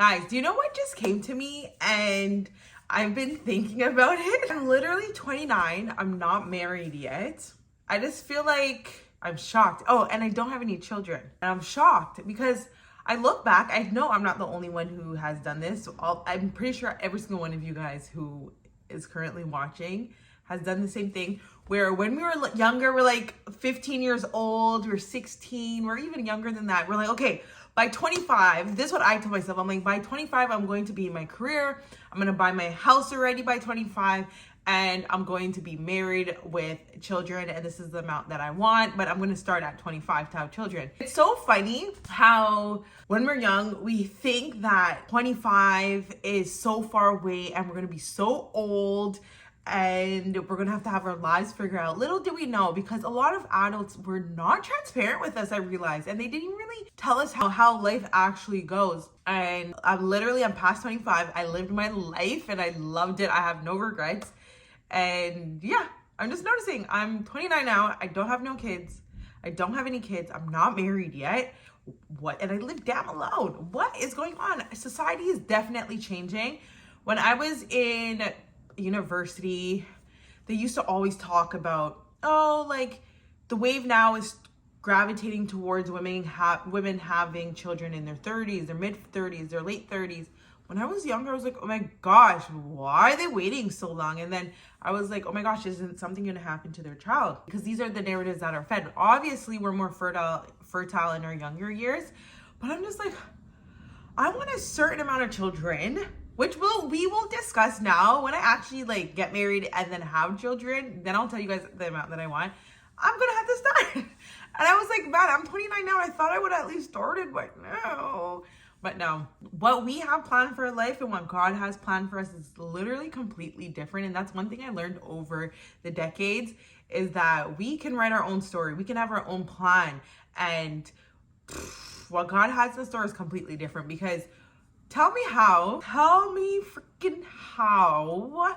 Guys, do you know what just came to me? And I've been thinking about it. I'm literally 29. I'm not married yet. I just feel like I'm shocked. Oh, and I don't have any children. And I'm shocked because I look back. I know I'm not the only one who has done this. I'm pretty sure every single one of you guys who is currently watching has done the same thing, where when we were younger, we're like 15 years old, we're 16, we're even younger than that. We're like, okay, by 25, this is what I told myself. I'm like, by 25, I'm going to be in my career. I'm going to buy my house already by 25, and I'm going to be married with children, and this is the amount that I want, but I'm going to start at 25 to have children. It's so funny how when we're young, we think that 25 is so far away and we're going to be so old and we're gonna have to have our lives figured out. Little do we know, because a lot of adults were not transparent with us, I realized, and they didn't really tell us how life actually goes. And I'm past 25. I lived my life and I loved it. I have no regrets. And yeah, I'm just noticing I'm 29 now. I don't have no kids. I don't have any kids. I'm not married yet. And I live damn alone. What is going on? Society is definitely changing. When I was in university, they used to always talk about, oh, like the wave now is gravitating towards women having children in their 30s, their mid 30s, their late 30s. When I was younger, I was like, oh my gosh, why are they waiting so long? And then I was like, oh my gosh, isn't something going to happen to their child? Because these are the narratives that are fed. Obviously, we're more fertile in our younger years, but I'm just like, I want a certain amount of children, which we will discuss now. When I actually like get married and then have children, then I'll tell you guys the amount that I want. I'm gonna have to start. And I was like, man, I'm 29 now. I thought I would at least started, but no. What we have planned for life and what God has planned for us is literally completely different. And that's one thing I learned over the decades, is that we can write our own story. We can have our own plan. And what God has in store is completely different. Because tell me freaking how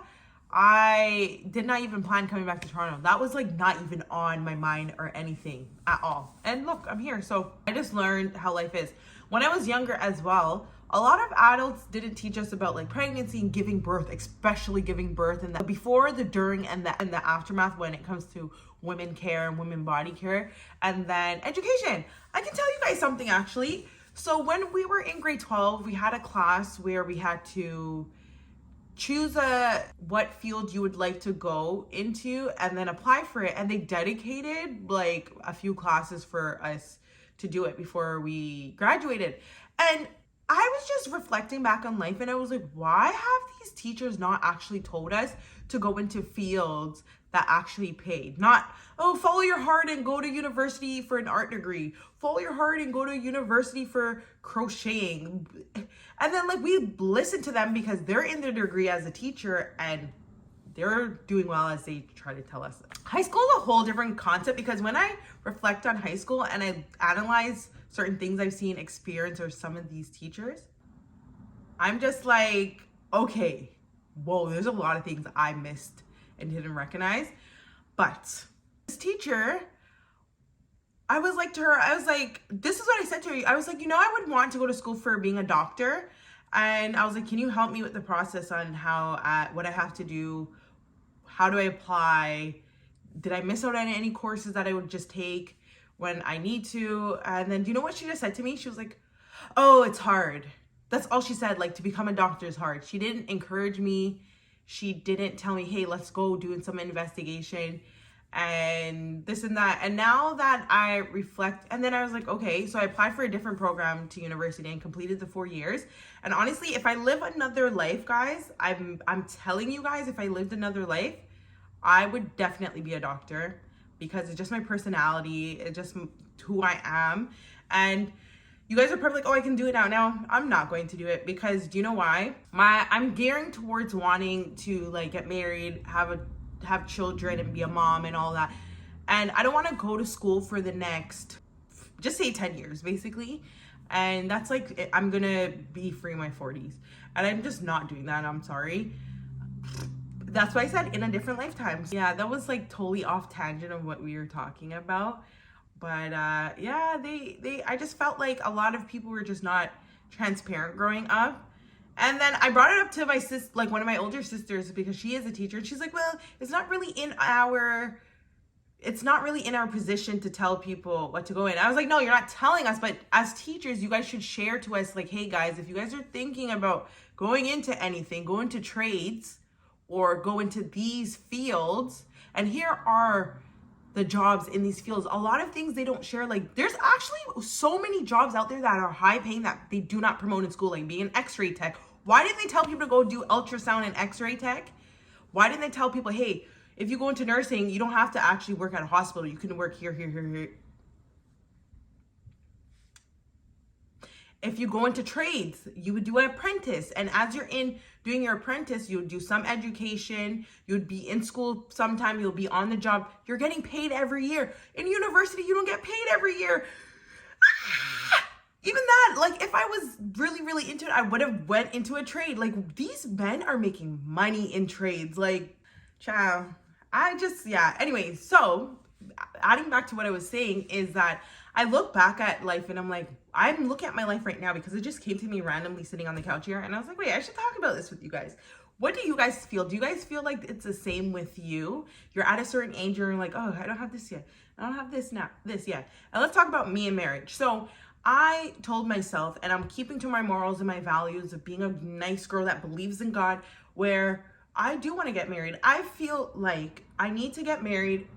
I did not even plan coming back to Toronto. That was like not even on my mind or anything at all. And look, I'm here. So I just learned how life is. When I was younger as well, a lot of adults didn't teach us about like pregnancy and giving birth, especially giving birth, and the before, the during, and the aftermath when it comes to women care and women body care, and then education. I can tell you guys something actually. So when we were in grade 12, we had a class where we had to choose what field you would like to go into and then apply for it. And they dedicated like a few classes for us to do it before we graduated. And I was just reflecting back on life and I was like, why have these teachers not actually told us to go into fields that actually paid? Not, oh, follow your heart and go to university for an art degree. Follow your heart and go to university for crocheting. And then like we listen to them because they're in their degree as a teacher and they're doing well as they try to tell us. High school is a whole different concept, because when I reflect on high school and I analyze certain things I've seen, experience, or some of these teachers, I'm just like, okay, whoa, there's a lot of things I missed and didn't recognize. But this teacher, I was like to her, I was like, this is what I said to her. I was like, I would want to go to school for being a doctor. And I was like, can you help me with the process on what I have to do? How do I apply? Did I miss out on any courses that I would just take when I need to? And then do you know what she just said to me? She was like, oh, it's hard. That's all she said. Like, to become a doctor is hard. She didn't encourage me. She didn't tell me, hey, let's go do some investigation and this and that. And now that I reflect, and then I was like, okay, so I applied for a different program to university and completed the 4 years. And honestly, if I live another life, guys, I'm telling you guys, if I lived another life, I would definitely be a doctor, because it's just my personality. It's just who I am. And you guys are probably like, oh, I can do it now. Now, I'm not going to do it, because do you know why? I'm gearing towards wanting to like get married, have children and be a mom and all that. And I don't want to go to school for the next, just say 10 years basically. And that's like, I'm going to be free in my 40s. And I'm just not doing that. I'm sorry. That's why I said in a different lifetime. Yeah, that was like totally off tangent of what we were talking about. But yeah, I just felt like a lot of people were just not transparent growing up. And then I brought it up to my sis, like one of my older sisters, because she is a teacher. And she's like, well, it's not really in our position to tell people what to go in. I was like, no, you're not telling us, but as teachers, you guys should share to us, like, hey guys, if you guys are thinking about going into anything, go into trades or go into these fields, and here are the jobs in these fields. A lot of things they don't share. Like, there's actually so many jobs out there that are high paying that they do not promote in school, like being an x-ray tech. Why didn't they tell people to go do ultrasound and x-ray tech? Why didn't they tell people, hey, if you go into nursing, you don't have to actually work at a hospital. You can work here, here, here, here. If you go into trades, you would do an apprentice. And as you're in doing your apprentice, you would do some education. You'd be in school sometime. You'll be on the job. You're getting paid every year. In university, you don't get paid every year. Even that, like, if I was really, really into it, I would have went into a trade. Like, these men are making money in trades. Like, ciao. Yeah. Anyway, so adding back to what I was saying is that I look back at life and I'm like, I'm looking at my life right now because it just came to me randomly sitting on the couch here. And I was like, wait, I should talk about this with you guys. What do you guys feel? Do you guys feel like it's the same with you? You're at a certain age, you're like, oh, I don't have this yet. I don't have this now, this yet. And let's talk about me and marriage. So I told myself, and I'm keeping to my morals and my values of being a nice girl that believes in God, where I do want to get married. I feel like I need to get married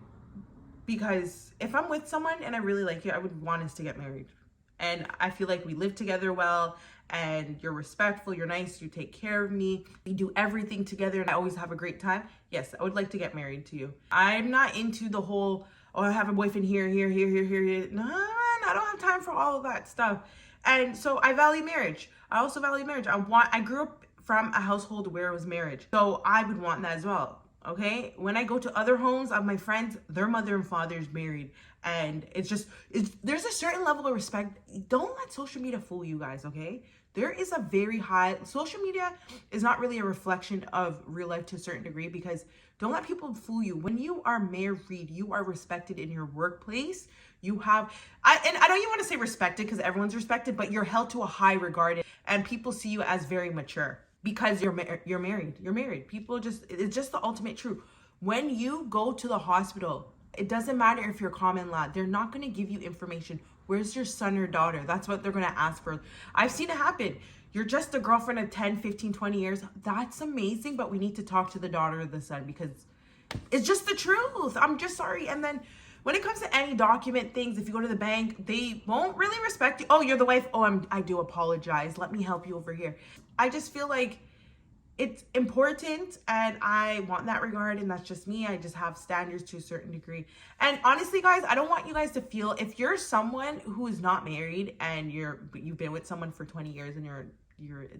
because if I'm with someone and I really like you, I would want us to get married. And I feel like we live together well, and you're respectful, you're nice, you take care of me, we do everything together, and I always have a great time. Yes, I would like to get married to you. I'm not into the whole, oh, I have a boyfriend here. No, I don't have time for all of that stuff. And so I value marriage. I also value marriage. I grew up from a household where it was marriage. So I would want that as well. Okay. When I go to other homes of my friends, their mother and father is married. And there's a certain level of respect. Don't let social media fool you guys. Okay. There is a very high, social media is not really a reflection of real life to a certain degree, because don't let people fool you. When you are married, you are respected in your workplace. You have, and I don't even want to say respected because everyone's respected, but you're held to a high regard, and people see you as very mature because you're married. It's just the ultimate truth. When you go to the hospital, it doesn't matter if you're common law. They're not going to give you information. Where's your son or daughter? That's what they're going to ask for. I've seen it happen. You're just a girlfriend of 10, 15, 20 years. That's amazing, but we need to talk to the daughter or the son because it's just the truth. I'm just sorry. And then when it comes to any document things, if you go to the bank, they won't really respect you. Oh, you're the wife. Oh, I do apologize. Let me help you over here. I just feel like it's important, and I want that regard, and that's just me. I just have standards to a certain degree. And honestly, guys, I don't want you guys to feel, if you're someone who is not married and you've been with someone for 20 years and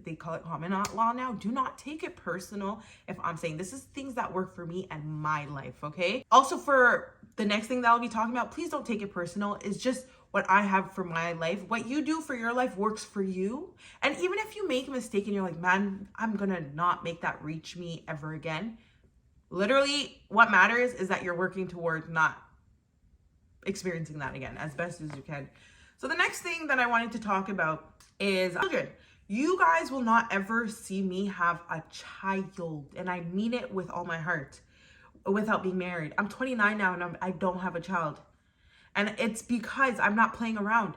they call it common law now, do not take it personal if I'm saying this is things that work for me and my life, okay? Also, for the next thing that I'll be talking about, please don't take it personal. It's just what I have for my life. What you do for your life works for you. And even if you make a mistake and you're like, man, I'm gonna not make that reach me ever again. Literally, what matters is that you're working towards not experiencing that again as best as you can. So the next thing that I wanted to talk about is children. You guys will not ever see me have a child, and I mean it with all my heart, without being married. I'm 29 now and I don't have a child. And it's because I'm not playing around.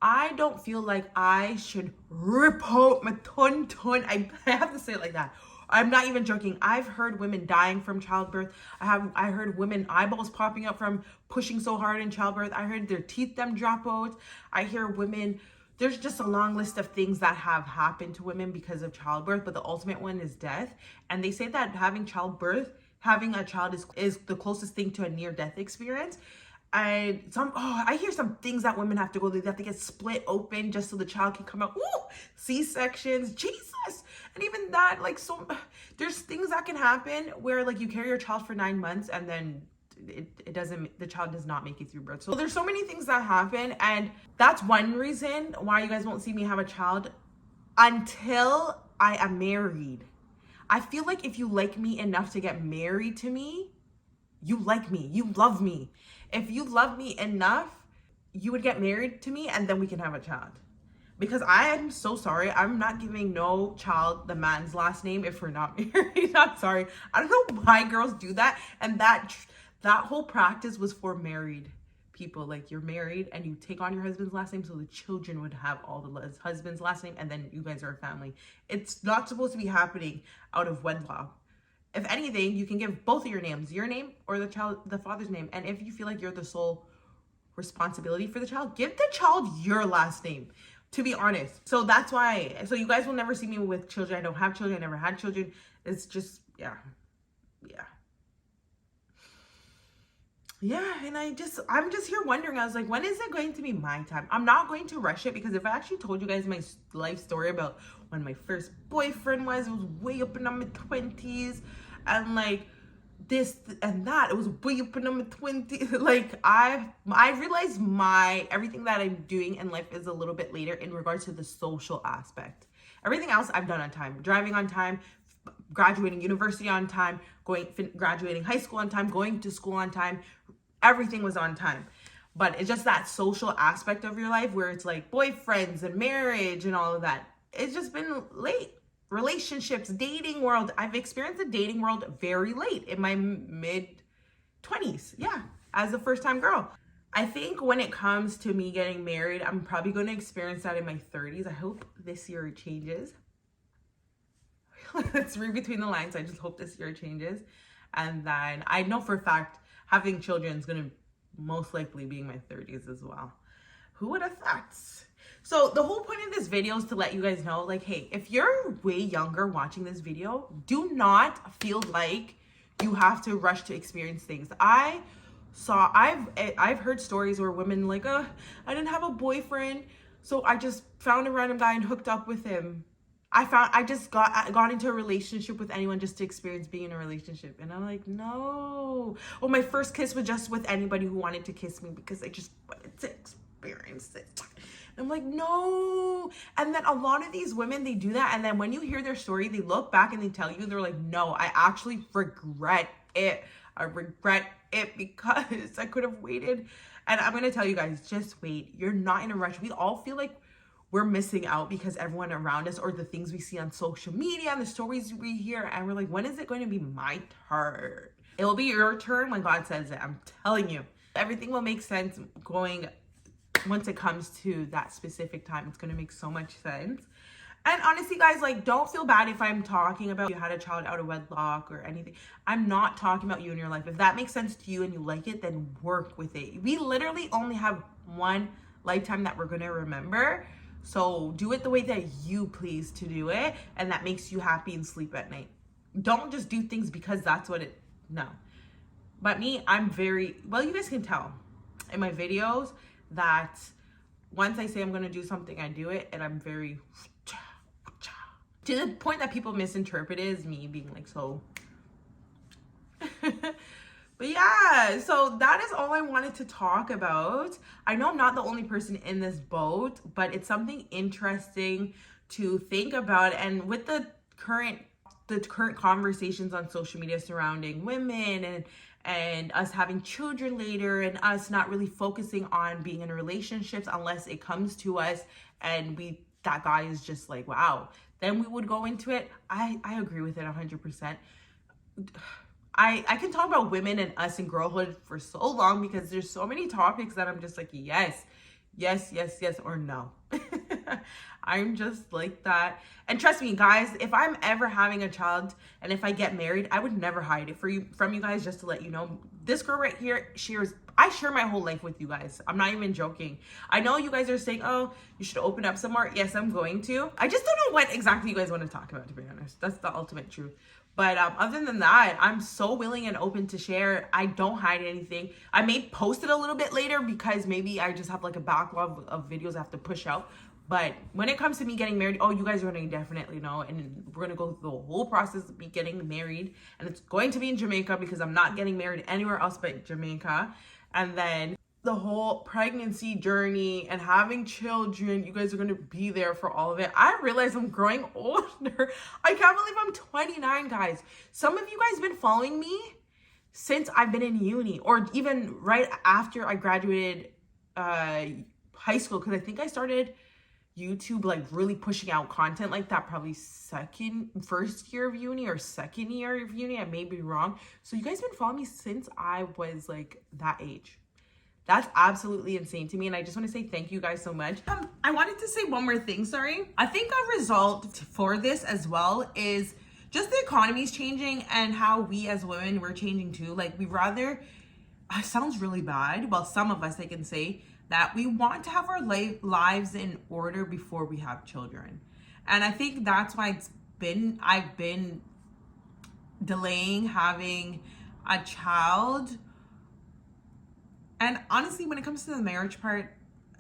I don't feel like I should rip out my ton. I have to say it like that. I'm not even joking. I've heard women dying from childbirth. I heard women eyeballs popping up from pushing so hard in childbirth. I heard their teeth them drop out. I hear women, there's just a long list of things that have happened to women because of childbirth, but the ultimate one is death. And they say that having a child is the closest thing to a near-death experience. And I hear some things that women have to go through. They have to get split open just so the child can come out. Ooh, C-sections, Jesus. And even that, like, so there's things that can happen where, like, you carry your child for 9 months and then the child does not make it through birth. So there's so many things that happen, and that's one reason why you guys won't see me have a child until I am married. I feel like if you like me enough to get married to me, you like me, you love me. If you love me enough, you would get married to me and then we can have a child. Because I am so sorry. I'm not giving no child the man's last name if we're not married. I'm sorry. I don't know why girls do that. And that whole practice was for married people. Like, you're married and you take on your husband's last name so the children would have all the husband's last name, and then you guys are a family. It's not supposed to be happening out of wedlock. If anything, you can give both of your names, your name or the father's name. And if you feel like you're the sole responsibility for the child, give the child your last name, to be honest. So that's why, so you guys will never see me with children. I don't have children. I never had children. It's just, yeah. And I'm just here wondering. I was like, when is it going to be my time? I'm not going to rush it, because if I actually told you guys my life story about when my first boyfriend was, it was way up in my 20s, and like this and that, it was way up in my 20s. Like, I realized everything that I'm doing in life is a little bit later in regards to the social aspect. Everything else I've done on time. Driving on time, graduating university on time, graduating high school on time, going to school on time. Everything was on time. But it's just that social aspect of your life where it's like boyfriends and marriage and all of that. It's just been late. Relationships, dating world. I've experienced the dating world very late, in my mid-20s. Yeah, as a first-time girl. I think when it comes to me getting married, I'm probably going to experience that in my 30s. I hope this year it changes. Let's read between the lines. I just hope this year changes. And then I know for a fact having children is going to most likely be in my 30s as well. Who would have thought? So the whole point of this video is to let you guys know, like, hey, if you're way younger watching this video, do not feel like you have to rush to experience things. I've heard stories where women like, I didn't have a boyfriend, so I just found a random guy and hooked up with him. I just got into a relationship with anyone just to experience being in a relationship. And I'm like, no. Well, my first kiss was just with anybody who wanted to kiss me because I just wanted to experience it. And I'm like, no. And then a lot of these women, they do that. And then when you hear their story, they look back and they tell you, they're like, no, I actually regret it. I regret it because I could have waited. And I'm going to tell you guys, just wait. You're not in a rush. We all feel like we're missing out because everyone around us, or the things we see on social media and the stories we hear, and we're like, when is it going to be my turn? It will be your turn when God says it. I'm telling you. Everything will make sense once it comes to that specific time. It's going to make so much sense. And honestly, guys, like, don't feel bad if I'm talking about you had a child out of wedlock or anything. I'm not talking about you in your life. If that makes sense to you and you like it, then work with it. We literally only have one lifetime that we're going to remember. So do it the way that you please to do it, and that makes you happy and sleep at night. Don't just do things because that's what no. But me, I'm very, well, you guys can tell in my videos that once I say I'm going to do something, I do it, and I'm very, to the point that people misinterpret it as me being like so. But yeah, so that is all I wanted to talk about. I know I'm not the only person in this boat, but it's something interesting to think about. And with the current conversations on social media surrounding women and us having children later, and us not really focusing on being in relationships unless it comes to us and that guy is just like, wow, then we would go into it. I agree with it 100%. I can talk about women and us and girlhood for so long because there's so many topics that I'm just like, yes, or no. I'm just like that. And trust me, guys, if I'm ever having a child and if I get married, I would never hide it from you guys, just to let you know. This girl right here I share my whole life with you guys. I'm not even joking. I know you guys are saying, oh, you should open up some more. Yes, I'm going to. I just don't know what exactly you guys want to talk about, to be honest. That's the ultimate truth. But other than that, I'm so willing and open to share. I don't hide anything. I may post it a little bit later because maybe I just have like a backlog of videos I have to push out. But when it comes to me getting married, oh, you guys are going to definitely know. And we're going to go through the whole process of me getting married. And it's going to be in Jamaica because I'm not getting married anywhere else but Jamaica. And then the whole pregnancy journey and having children, you guys are going to be there for all of it. I realize I'm growing older. I can't believe I'm 29, guys. Some of you guys have been following me since I've been in uni, or even right after I graduated high school, because I think I started YouTube like really pushing out content like that, probably first year of uni or second year of uni. I may be wrong. So you guys been following me since I was like that age. That's absolutely insane to me. And I just want to say thank you guys so much. I wanted to say one more thing, sorry. I think a result for this as well is just the economy's changing and how we as women, we're changing too. Like we rather, it sounds really bad. Well, some of us, I can say, that we want to have our lives in order before we have children. And I think that's why I've been delaying having a child. And honestly, when it comes to the marriage part,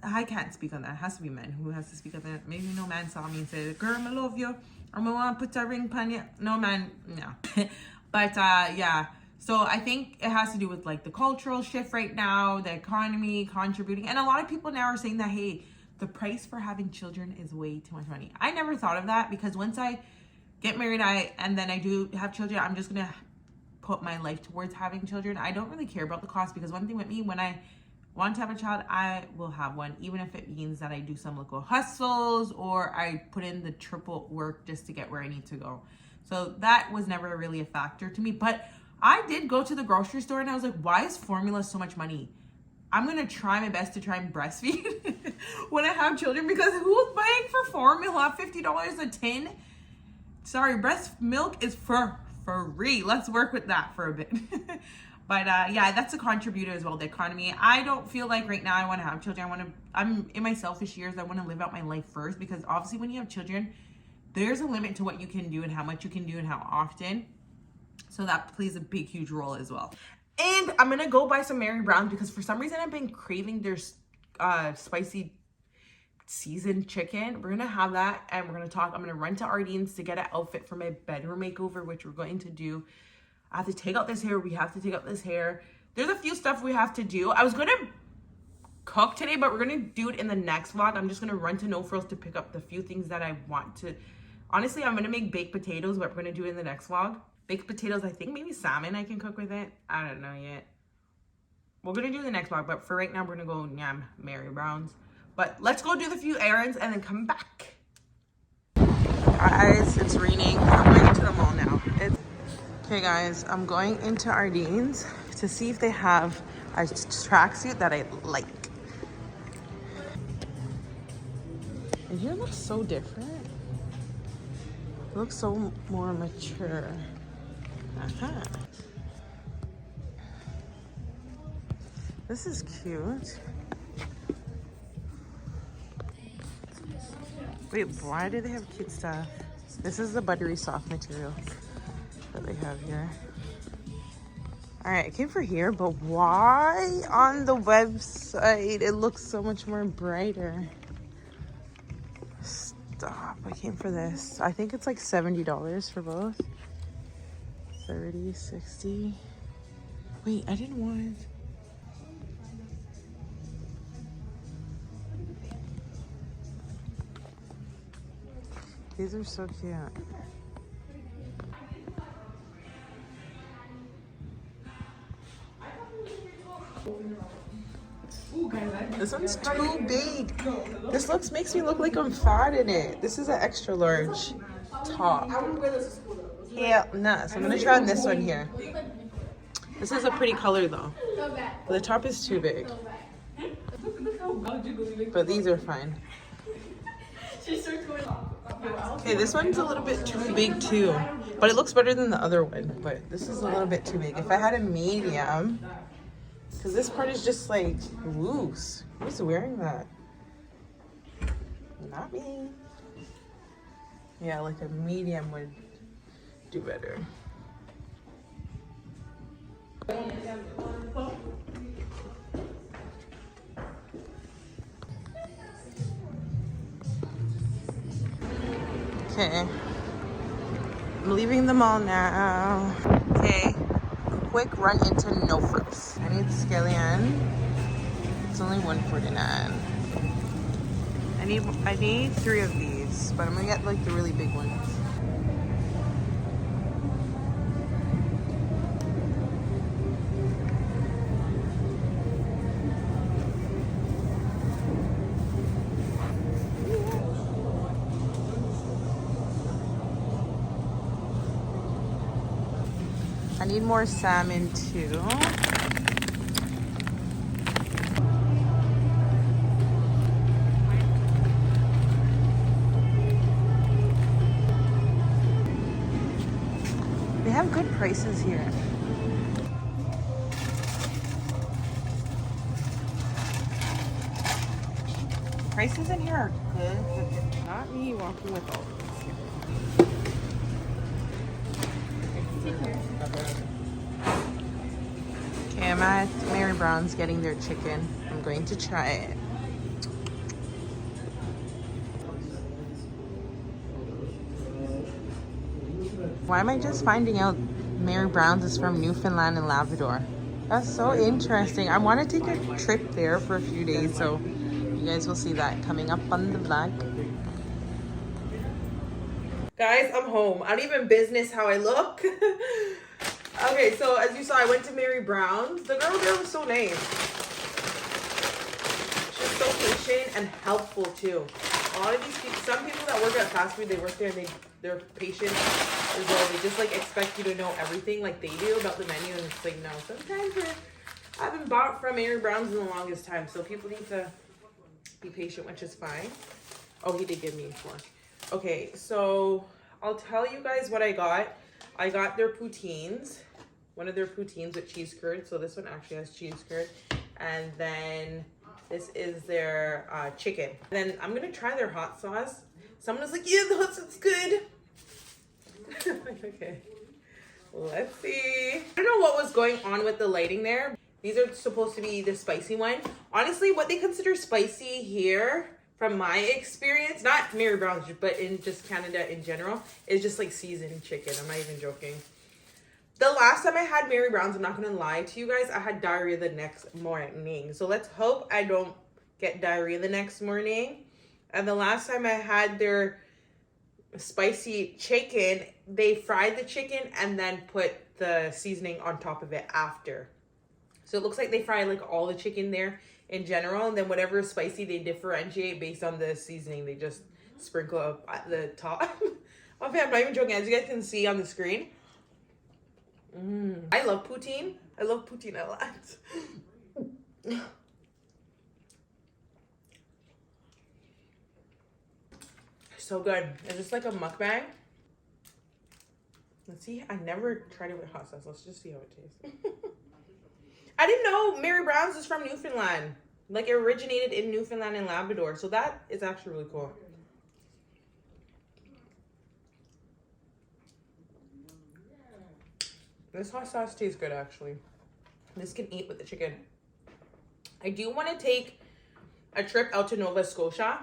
I can't speak on that. It has to be men who has to speak on that. Maybe no man saw me and said, girl, I love you. I'm gonna put a ring on you. No man, no. But yeah. So I think it has to do with like the cultural shift right now, the economy contributing. And a lot of people now are saying that, hey, the price for having children is way too much money. I never thought of that because once I get married and then I do have children, I'm just going to put my life towards having children. I don't really care about the cost because one thing with me, when I want to have a child, I will have one, even if it means that I do some little hustles or I put in the triple work just to get where I need to go. So that was never really a factor to me. But I did go to the grocery store and I was like, why is formula so much money? I'm going to try my best to try and breastfeed when I have children because who's buying for formula $50 a tin? Sorry, breast milk is for free. Let's work with that for a bit. But yeah, that's a contributor as well, the economy. I don't feel like right now I want to have children. I'm in my selfish years. I want to live out my life first because obviously when you have children, there's a limit to what you can do and how much you can do and how often. So that plays a big, huge role as well. And I'm going to go buy some Mary Brown's because for some reason I've been craving their spicy seasoned chicken. We're going to have that and we're going to talk. I'm going to run to Errands to get an outfit for my bedroom makeover, which we're going to do. I have to take out this hair. We have to take out this hair. There's a few stuff we have to do. I was going to cook today, but we're going to do it in the next vlog. I'm just going to run to No Frills to pick up the few things that I want to. Honestly, I'm going to make baked potatoes, but we're going to do it in the next vlog. Baked potatoes, I think maybe salmon I can cook with it. I don't know yet. We're going to do the next vlog, but for right now, we're going to go yam Mary Brown's. But let's go do the few errands and then come back. Guys, it's raining. I'm going into the mall now. Okay, guys, I'm going into Errands to see if they have a tracksuit that I like. And here it looks so different. It looks so more mature. This is cute. Wait, why do they have cute stuff? This is the buttery soft material that they have here. All right, I came for here, but why on the website it looks so much more brighter? Stop, I came for this. I think it's like $70 for both. 30, 60. Wait, I didn't want. These are so cute. This one's too big. This makes me look like I'm fat in it. This is an extra large top. Yeah, nah. So I'm gonna try on this one here. This is a pretty color though. The top is too big. But these are fine. Okay, this one's a little bit too big too. But it looks better than the other one. But this is a little bit too big. If I had a medium, because this part is just like loose. Who's wearing that? Not me. Yeah, like a medium would do better. Okay, I'm leaving the mall now. Okay, quick run into No Frills. I need scallion. It's only $1.49. I need 3 of these, but I'm gonna get like the really big ones. I need more salmon too. They have good prices here. Prices in here are good. Not me walking with all of this. Okay, I'm at Mary Brown's getting their chicken. I'm going to try it. Why am I just finding out Mary Brown's is from Newfoundland and Labrador? That's so interesting. I want to take a trip there for a few days, so you guys will see that coming up on the vlog. Guys, I'm home. I don't even business how I look. Okay, so as you saw, I went to Mary Brown's. The girl there was so nice. She's so patient and helpful too. A lot of these people, some people that work at fast food, they work there and they're patient as well. They just like expect you to know everything like they do about the menu, and it's like, no. Sometimes I haven't bought from Mary Brown's in the longest time, so people need to be patient, which is fine. Oh, he did give me 4. Okay, so I'll tell you guys what I got. I got their poutines, one of their poutines with cheese curd. So this one actually has cheese curd. And then this is their chicken. Then I'm gonna try their hot sauce. Someone was like, yeah, the hot sauce is good. Okay, let's see. I don't know what was going on with the lighting there. These are supposed to be the spicy one. Honestly, what they consider spicy here, from my experience, not Mary Brown's, but in just Canada in general, is just like seasoned chicken. I'm not even joking. The last time I had Mary Brown's, I'm not gonna lie to you guys, I had diarrhea the next morning. So let's hope I don't get diarrhea the next morning. And the last time I had their spicy chicken, they fried the chicken and then put the seasoning on top of it after. So it looks like they fry like all the chicken there in general, and then whatever is spicy, they differentiate based on the seasoning. They just sprinkle up at the top. Okay, I'm not even joking. As you guys can see on the screen, I love poutine. I love poutine a lot. So good. It's just like a mukbang. Let's see. I never tried it with hot sauce. Let's just see how it tastes. I didn't know Mary Brown's is from Newfoundland. Like, it originated in Newfoundland and Labrador. So that is actually really cool. This hot sauce tastes good, actually. This can eat with the chicken. I do want to take a trip out to Nova Scotia,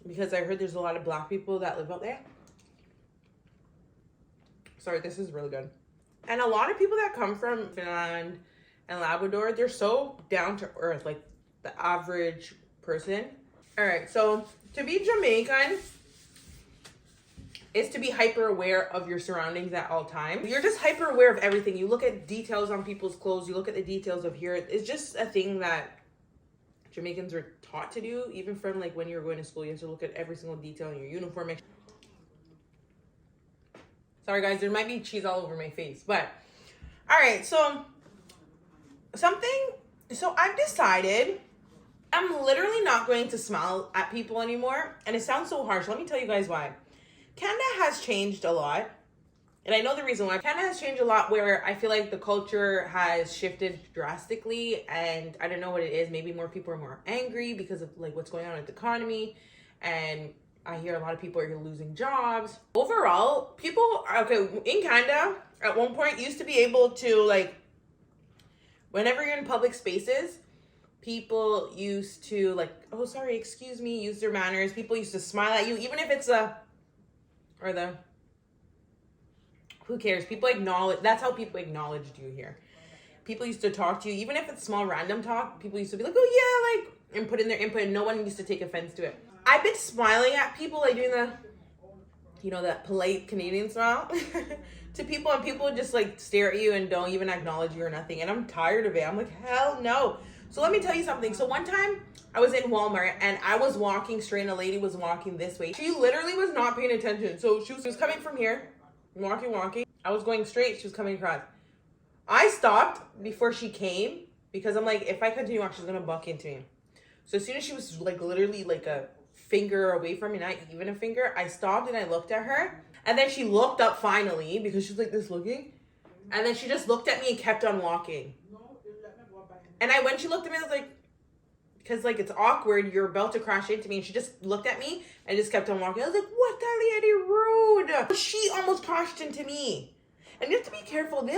because I heard there's a lot of Black people that live out there. Sorry, this is really good. And a lot of people that come from Newfoundland and Labrador, they're so down to earth, like the average person. All right, so to be Jamaican is to be hyper aware of your surroundings at all times. You're just hyper aware of everything. You look at details on people's clothes. You look at the details of here. It's just a thing that Jamaicans are taught to do. Even from like when you're going to school, you have to look at every single detail in your uniform. Sorry guys, there might be cheese all over my face, but all right, so I've decided I'm literally not going to smile at people anymore. And it sounds so harsh. Let me tell you guys why. Canada has changed a lot. And I know the reason why. Canada has changed a lot, where I feel like the culture has shifted drastically. And I don't know what it is. Maybe more people are more angry because of like what's going on with the economy. And I hear a lot of people are losing jobs. Overall, people, okay, in Canada, at one point used to be able to like, whenever you're in public spaces, people used to like, oh, sorry, excuse me, use their manners. People used to smile at you, even if it's who cares? People acknowledge, that's how people acknowledged you here. People used to talk to you, even if it's small random talk, people used to be like, oh yeah, like, and put in their input, and no one used to take offense to it. I've been smiling at people, like doing the, you know, that polite Canadian smile to people, and people just like stare at you and don't even acknowledge you or nothing. And I'm tired of it. I'm like, hell no. So let me tell you something. So one time I was in Walmart and I was walking straight and a lady was walking this way. She literally was not paying attention. So she was coming from here, walking. I was going straight. She was coming across. I stopped before she came because I'm like, if I continue on, she's gonna buck into me. So as soon as she was like literally like a finger away from me, not even a finger, I stopped and I looked at her. And then she looked up finally because she's like this looking. And then she just looked at me and kept on walking. And when she looked at me, I was like, because like it's awkward, you're about to crash into me. And she just looked at me and just kept on walking. I was like, what the lady rude. She almost crashed into me. And you have to be careful.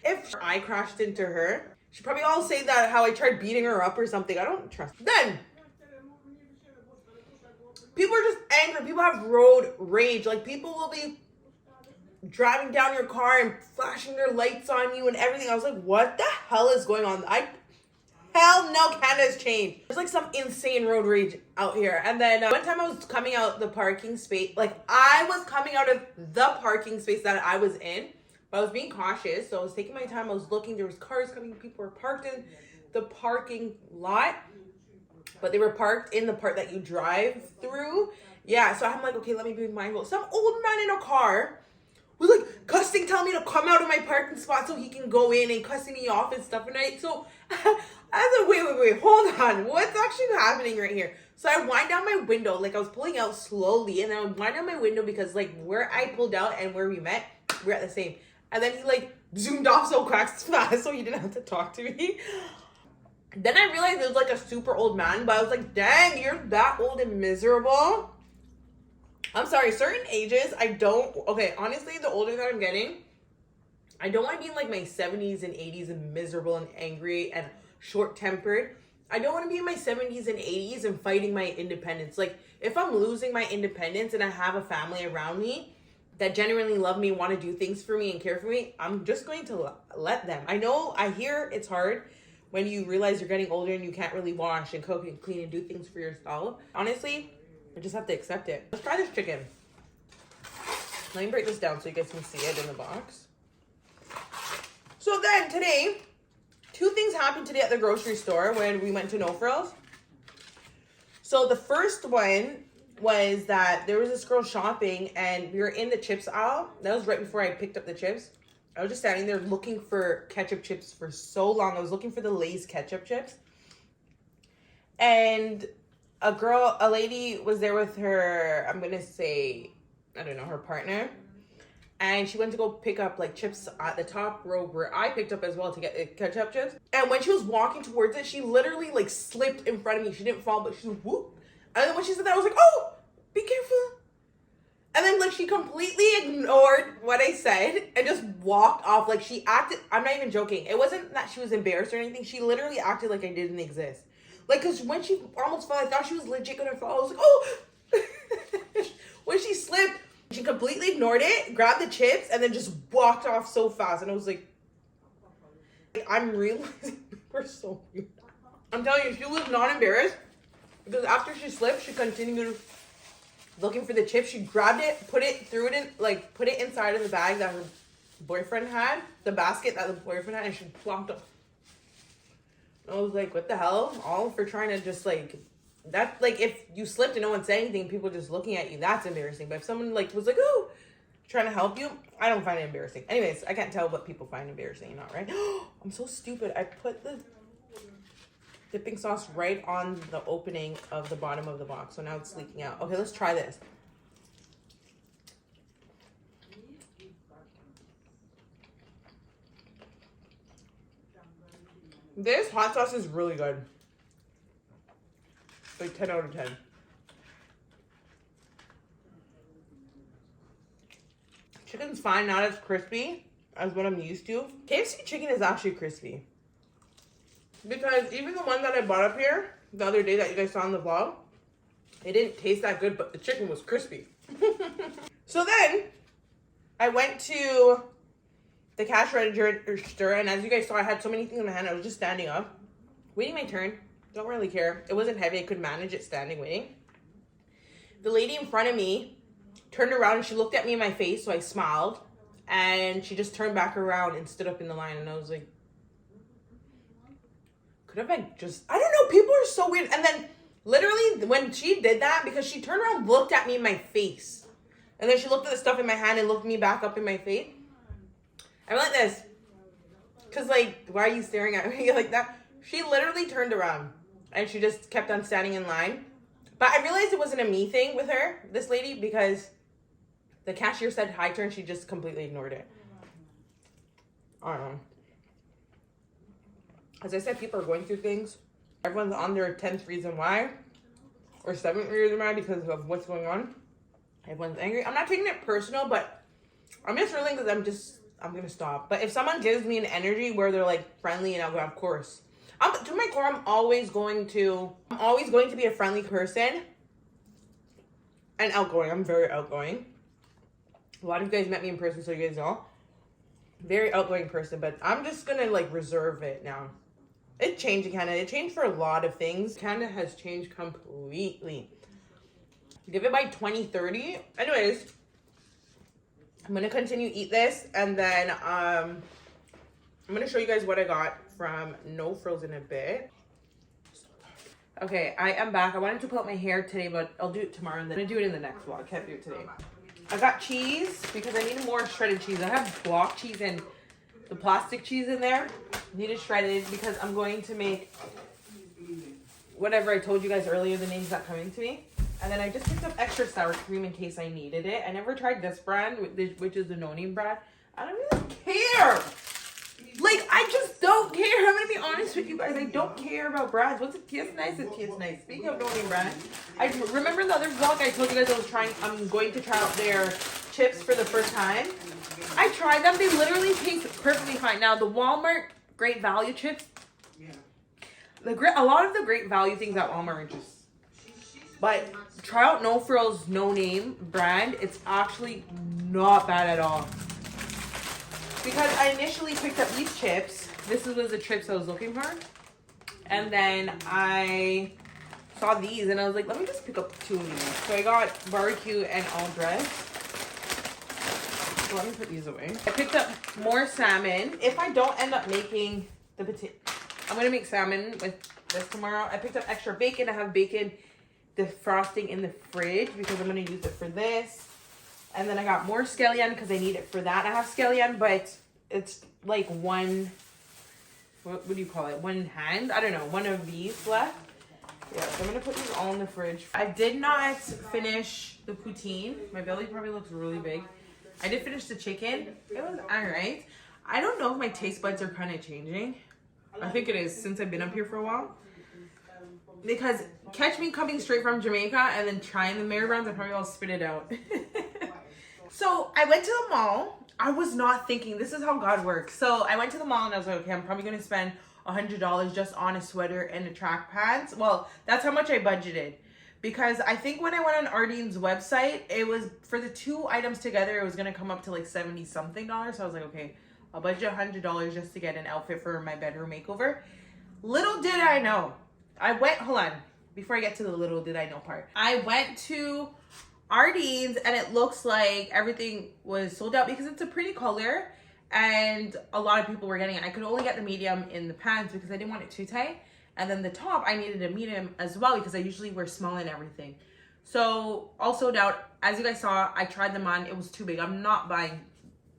If I crashed into her, she'd probably all say that how I tried beating her up or something. I don't trust. Then people are just angry. People have road rage. Like people will be driving down your car and flashing their lights on you and everything. I was like, what the hell is going on? Hell no, Canada's changed. There's like some insane road rage out here. And then one time I was coming out the parking space, like I was coming out of the parking space that I was in, but I was being cautious. So I was taking my time. I was looking, there was cars coming, people were parked in the parking lot, but they were parked in the part that you drive through. Yeah, so I'm like, okay, let me be mindful. Some old man in a car was like cussing, telling me to come out of my parking spot so he can go in and cussing me off and stuff. And so I was like, wait, hold on. What's actually happening right here? So I wind down my window, like I was pulling out slowly, and then I would wind down my window because like where I pulled out and where we met, we're at the same. And then he like zoomed off so fast so he didn't have to talk to me. Then I realized it was like a super old man, but I was like, dang, you're that old and miserable. I'm sorry, certain ages, okay, honestly, the older that I'm getting, I don't want to be in like my 70s and 80s and miserable and angry and short-tempered. I don't want to be in my 70s and 80s and fighting my independence. Like, if I'm losing my independence and I have a family around me that genuinely love me, want to do things for me and care for me, I'm just going to let them. I hear it's hard when you realize you're getting older and you can't really wash and cook and clean and do things for yourself. Honestly, I just have to accept it. Let's try this chicken. Let me break this down so you guys can see it in the box. So then today, two things happened today at the grocery store when we went to No Frills. So the first one was that there was this girl shopping and we were in the chips aisle. That was right before I picked up the chips. I was just standing there looking for ketchup chips for so long. I was looking for the Lay's ketchup chips. And a lady was there with her, I'm going to say, I don't know, her partner. And she went to go pick up like chips at the top row where I picked up as well to get ketchup chips. And when she was walking towards it, she literally like slipped in front of me. She didn't fall, but she was whoop. And then when she said that, I was like, oh, be careful. And then like she completely ignored what I said and just walked off. Like she acted, I'm not even joking. It wasn't that she was embarrassed or anything. She literally acted like I didn't exist. Like, cause when she almost fell, I thought she was legit gonna fall. I was like, oh. When she slipped, she completely ignored it, grabbed the chips, and then just walked off so fast. And I was like, I'm realizing we're so weird. I'm telling you, she was not embarrassed because after she slipped, she continued looking for the chips. She grabbed it, put it inside of the bag that her boyfriend had, the basket that the boyfriend had, and she plopped up. I was like, what the hell? All for trying to just like, that's like, if you slipped and no one said anything, people just looking at you, that's embarrassing. But if someone like was like, oh, trying to help you, I don't find it embarrassing. Anyways, I can't tell what people find embarrassing or not, right? I'm so stupid. I put the dipping sauce right on the opening of the bottom of the box. So now it's leaking out. Okay, let's try this. This hot sauce is really good. Like 10 out of 10. Chicken's fine, not as crispy as what I'm used to. KFC chicken is actually crispy. Because even the one that I bought up here the other day that you guys saw in the vlog, it didn't taste that good, but the chicken was crispy. So then I went to the cash register, and as you guys saw, I had so many things in my hand. I was just standing up, waiting my turn. Don't really care. It wasn't heavy. I could manage it standing, waiting. The lady in front of me turned around and she looked at me in my face, so I smiled. And she just turned back around and stood up in the line, and I was like, could have I just, I don't know, people are so weird. And then literally when she did that, because she turned around, looked at me in my face. And then she looked at the stuff in my hand and looked me back up in my face. I went like this. Cause like, why are you staring at me like that? She literally turned around and she just kept on standing in line. But I realized it wasn't a me thing with her, this lady, because the cashier said hi to her and she just completely ignored it. I don't know. As I said, people are going through things. Everyone's on their 10th reason why or 7th reason why because of what's going on. Everyone's angry. I'm not taking it personal, but I'm just feeling because I'm going to stop. But if someone gives me an energy where they're like friendly and I'll go, of course. To my core, I'm always going to be a friendly person and outgoing. I'm very outgoing. A lot of you guys met me in person, so you guys know. Very outgoing person, but I'm just gonna like reserve it now. It changed in Canada. It changed for a lot of things. Canada has changed completely. Give it by 2030. Anyways, I'm gonna continue eat this, and then I'm gonna show you guys what I got from No Frills in a bit. Okay, I am back. I wanted to pull out my hair today, but I'll do it tomorrow, and then I'll do it in the next vlog. I can't do it today. I got cheese because I need more shredded cheese. I have block cheese and the plastic cheese in there. I need it shredded because I'm going to make whatever I told you guys earlier, the name's not coming to me. And then I just picked up extra sour cream in case I needed it. I never tried this brand, which is the no-name brand. I don't really care. Like, I just don't care. I'm gonna be honest with you guys. I don't care about brands. What's it tastes nice? It tastes nice. Speaking of no-name brand, I remember in the other vlog I told you guys I'm going to try out their chips for the first time. I tried them. They literally taste perfectly fine. Now, the Walmart Great Value chips, a lot of the Great Value things at Walmart are just, but try out No Frills no-name brand. It's actually not bad at all. Because I initially picked up these chips. This was the chips I was looking for. And then I saw these and I was like, let me just pick up 2 of these. So I got barbecue and all dress. So let me put these away. I picked up more salmon. If I don't end up making the potato, I'm going to make salmon with this tomorrow. I picked up extra bacon. I have bacon defrosting in the fridge because I'm going to use it for this. And then I got more scallion because I need it for that. I have scallion, but it's like one, what do you call it? One hand? I don't know. One of these left. Yeah, so I'm going to put these all in the fridge. I did not finish the poutine. My belly probably looks really big. I did finish the chicken. It was alright. I don't know if my taste buds are kind of changing. I think it is since I've been up here for a while. Because catch me coming straight from Jamaica and then trying the Mary Browns, I probably all spit it out. So I went to the mall. I was not thinking, this is how God works. So I went to the mall and I was like, okay, I'm probably going to spend $100 just on a sweater and a track pants. Well, that's how much I budgeted. Because I think when I went on Ardene's website, it was, for the 2 items together, it was going to come up to like $70 something. So I was like, okay, I'll budget $100 just to get an outfit for my bedroom makeover. Little did I know. Hold on, before I get to the little did I know part. I went to Ardene's and it looks like everything was sold out because it's a pretty color and a lot of people were getting it. I could only get the medium in the pants because I didn't want it too tight. And then the top, I needed a medium as well because I usually wear small and everything. So all sold out. As you guys saw, I tried them on. It was too big. I'm not buying.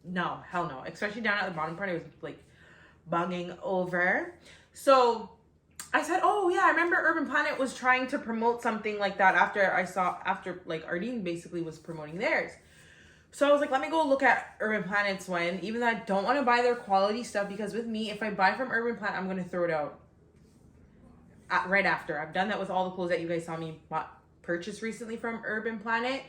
No, hell no. Especially down at the bottom part, it was like bugging over. So I said, oh yeah, I remember Urban Planet was trying to promote something like that after like Ardene basically was promoting theirs. So I was like, let me go look at Urban Planet's one, even though I don't want to buy their quality stuff because with me, if I buy from Urban Planet, I'm going to throw it out right after. I've done that with all the clothes that you guys saw me purchase recently from Urban Planet,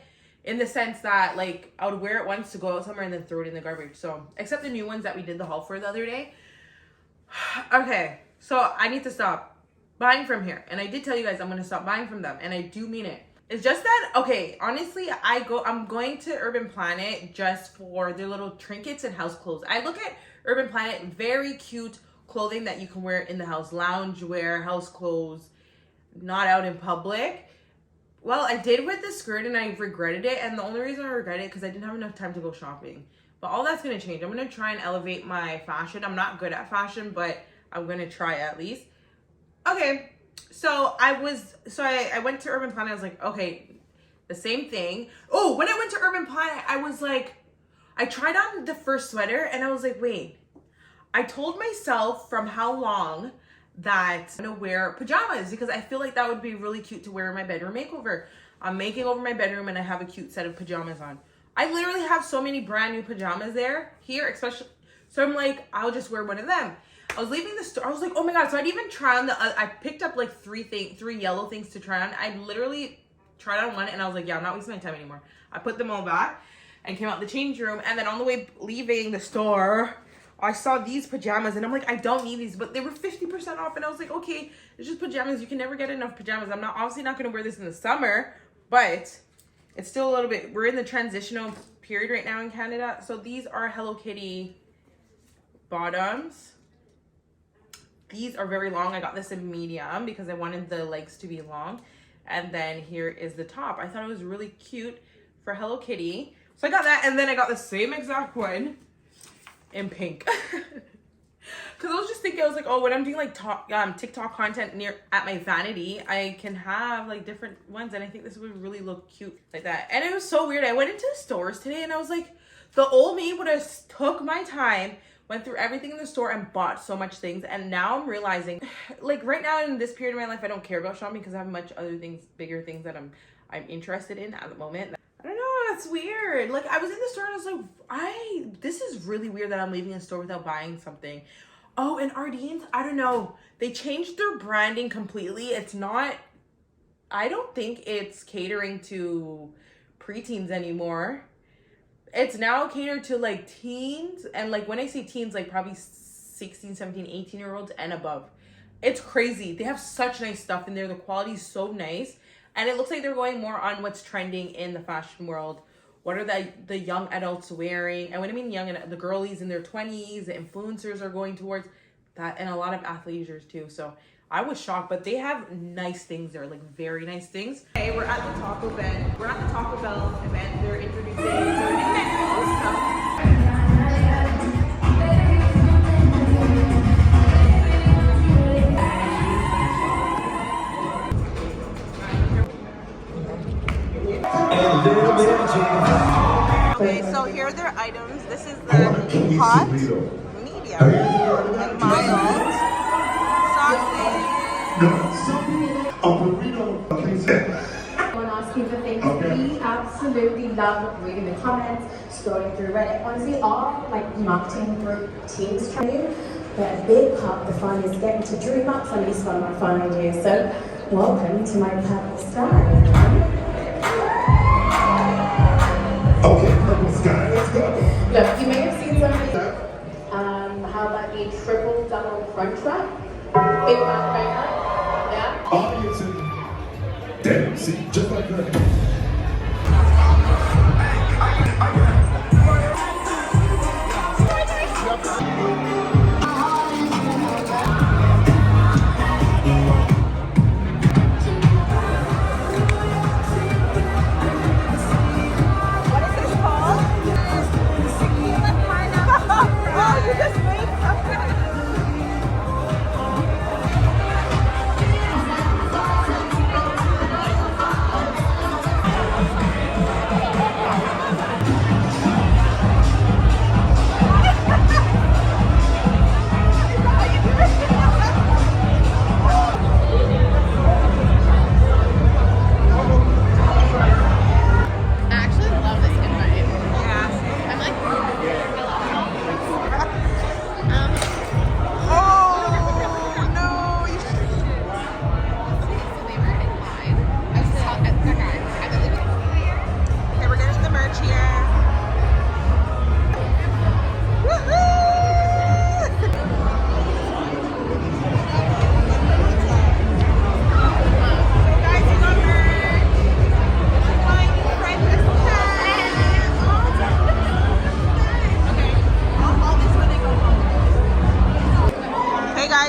in the sense that like I would wear it once to go out somewhere and then throw it in the garbage. So except the new ones that we did the haul for the other day. Okay, so I need to stop buying from here, and I did tell you guys I'm going to stop buying from them, and I do mean it. It's just that, okay, honestly, I'm going to Urban Planet just for their little trinkets and house clothes. I look at Urban Planet, very cute clothing that you can wear in the house, lounge wear, house clothes, not out in public. Well, I did with the skirt and I regretted it, and the only reason I regret it because I didn't have enough time to go shopping. But all that's going to change. I'm going to try and elevate my fashion. I'm not good at fashion, but I'm going to try at least. Okay, so I went to Urban Planet. I was like, okay, the same thing. Oh, when I went to Urban Planet, I was like, I tried on the first sweater and I was like, wait, I told myself from how long that I'm gonna wear pajamas because I feel like that would be really cute to wear in my bedroom makeover. I'm making over my bedroom and I have a cute set of pajamas on. I literally have so many brand new pajamas here, especially. So I'm like, I'll just wear one of them. I was leaving the store. I was like, oh my God. So I'd even try on I picked up like three yellow things to try on. I literally tried on one and I was like, yeah, I'm not wasting my time anymore. I put them all back and came out the change room. And then on the way leaving the store, I saw these pajamas and I'm like, I don't need these, but they were 50% off. And I was like, okay, it's just pajamas. You can never get enough pajamas. I'm obviously not going to wear this in the summer, but it's still a little bit, we're in the transitional period right now in Canada. So these are Hello Kitty bottoms. These are very long. I got this in medium because I wanted the legs to be long. And then here is the top. I thought it was really cute for Hello Kitty. So I got that, and then I got the same exact one in pink. Because I was just thinking, I was like, oh, when I'm doing like TikTok content at my vanity, I can have like different ones, and I think this would really look cute like that. And it was so weird. I went into the stores today, and I was like, the old me would have took my time, went through everything in the store and bought so much things. And now I'm realizing, like right now in this period of my life, I don't care about shopping because I have much other things, bigger things that I'm interested in at the moment. I don't know, it's weird. Like I was in the store and I was like, this is really weird that I'm leaving a store without buying something. Oh, and Ardeen's, I don't know. They changed their branding completely. It's not, I don't think it's catering to preteens anymore. It's now catered to like teens, and like when I say teens, like probably 16, 17, 18-year-olds and above. It's crazy. They have such nice stuff in there. The quality is so nice. And it looks like they're going more on what's trending in the fashion world. What are the young adults wearing? And when I mean young, the girlies in their 20s, the influencers are going towards that, and a lot of athleisures too. So I was shocked, but they have nice things there, like very nice things. Okay, we're at the Taco Bell. We're at the Taco Bell event. They're introducing their new menu stuff. Okay, so here are their items. This is the hot, medium, and mild sausage. Someone asking for things. We absolutely love reading the comments, scrolling through Reddit. Honestly, our like marketing group teams try to, but a big part of the fun is getting to dream up some of these fun ideas. So, welcome to my purple sky. Okay, purple sky, let's go. Look, you may have seen some of these. How about the triple double crunch wrap? Big fat cracker. Yeah. Audience and damn, see, just like that.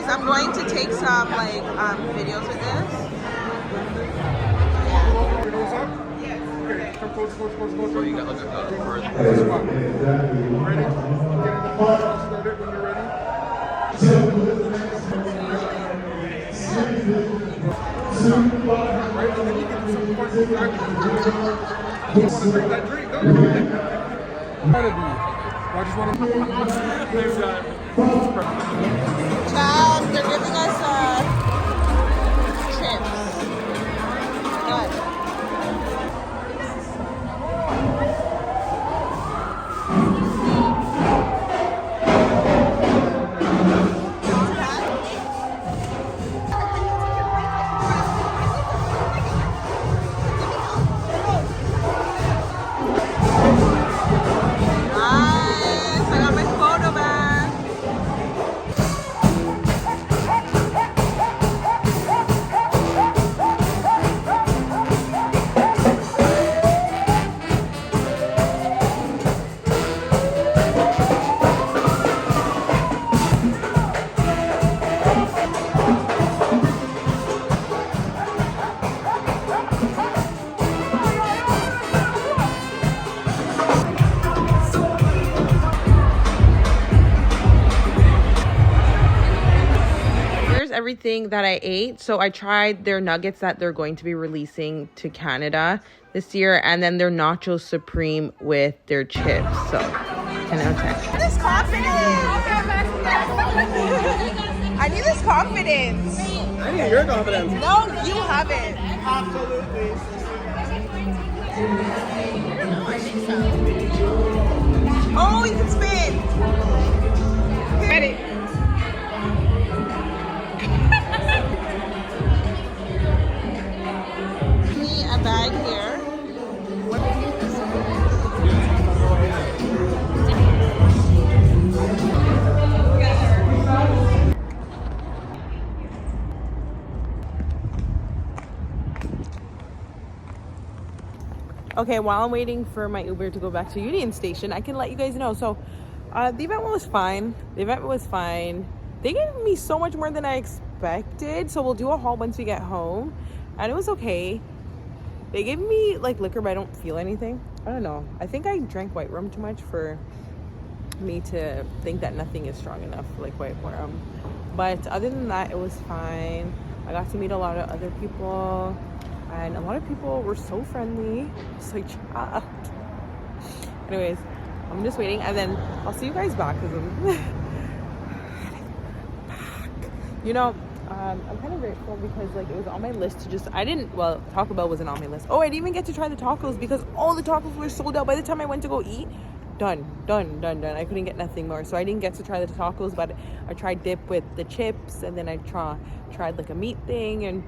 I'm going to take some like videos with this. Okay, come close. So you got like a bird. Ready? Get in the spot. Start it when you're ready. Right, and then you get some points. You want to drink that drink, don't you? I just want to. They've got. Child, they're giving us chips. Good. Nice. I got my photo back. Here's everything that I ate. So I tried their nuggets that they're going to be releasing to Canada this year, and then their nacho supreme with their chips. So 10 out of 10. This confidence. I need this confidence. I need your confidence. No, you have it. Absolutely. Oh, you can spin. Ready. Me a bag here. Okay, while I'm waiting for my Uber to go back to Union Station, I can let you guys know. So, the event was fine. They gave me so much more than I expected. So we'll do a haul once we get home, and it was okay. They gave me like liquor, but I don't feel anything. I don't know. I think I drank white rum too much for me to think that nothing is strong enough like white rum. But other than that, it was fine. I got to meet a lot of other people. And a lot of people were so friendly. It's like, child. Anyways, I'm just waiting, and then I'll see you guys back. You know, I'm kind of grateful because like it was on my list to just, Taco Bell wasn't on my list. Oh, I didn't even get to try the tacos because all the tacos were sold out. By the time I went to go eat, done. I couldn't get nothing more. So I didn't get to try the tacos, but I tried dip with the chips, and then I tried like a meat thing, and